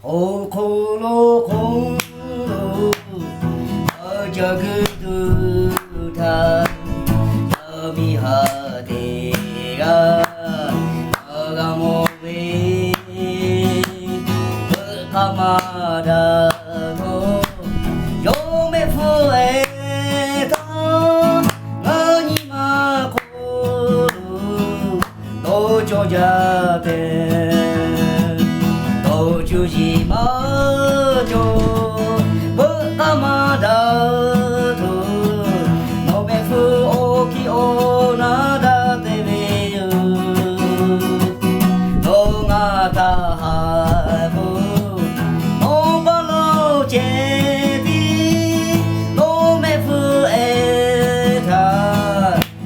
おころころあじゃぐどた闇果てが我がもべかまだと嫁増えた何まこる道場じゃて道中島町ぶかまだとのべふおきおなだてべゆのがたはぶのばろちえびのめふえた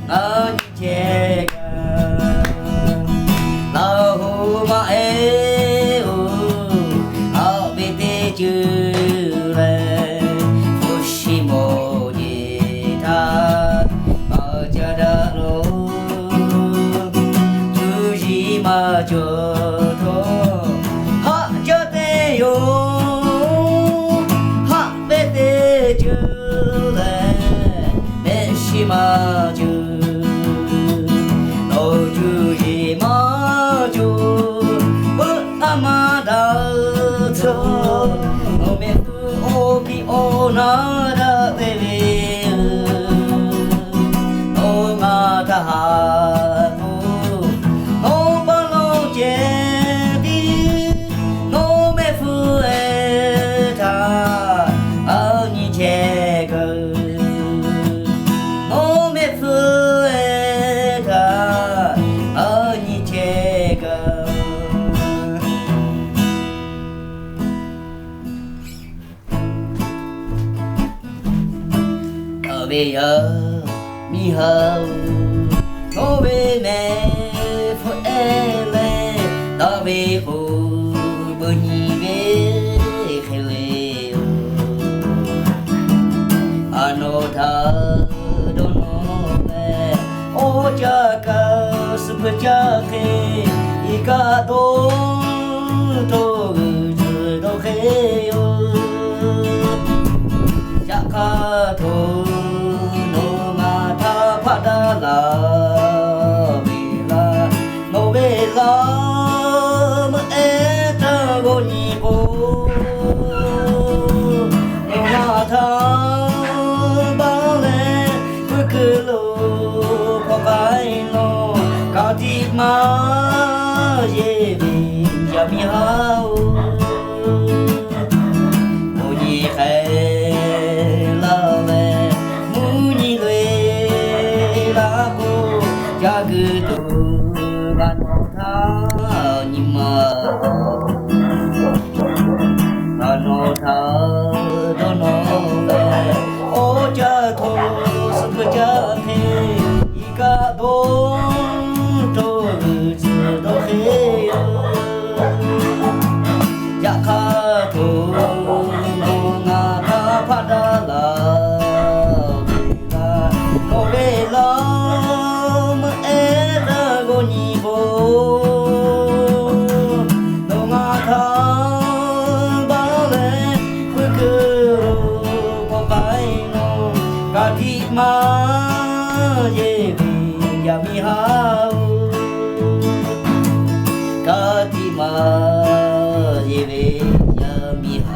あにちがらほまえうあべてじゅれふしもじたあじゃだろゆじまちょとはじゃてよはべてじゅれめしまじゅのじゅじまじゅぶあまだとのめふおきおなだてべのがたはぶのばろちえびのめふえたあにちがのめふえたあにちが食べやみはうのべめふえれ食べほぶにべへれよあのたどのべおちゃかすくちゃけいかどとうずどへよじゃかとのがたぱだらべらのべらむえたごにぼのがたばれふくろこかいのかじまえびやみはうもにへられむにれらこじゃぐどがのたにまあのたどのべおちゃとすくちゃていかどとうずどへよじゃかとのがたぱだらべらのべらむえたごにぼのがたばれふくろこかいのがじまえびやみはうかじまえべやみは